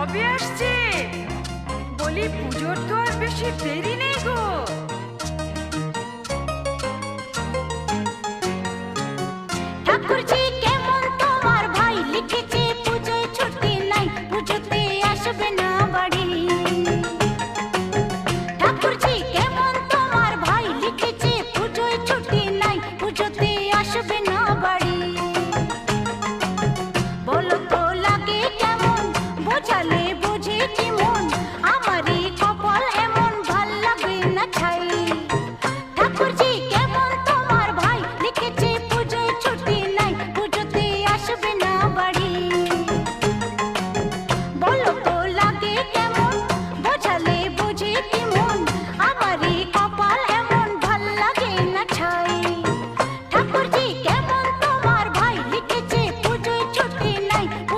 কবে আসছে? বলি পুজোর তো আর বেশি দেরি নেই গো। ঠাকুরজি কেমন তোমার ভাই লিখেছে পুজোয় ছুটি নাই, পুজোতে আসবে না বাড়ি। ঠাকুরজি কেমন তোমার ভাই লিখেছে পুজোয় ছুটি নাই, পুজোতে আসবে না বাড়ি। বলো তো লাগে কেমন বোঝালে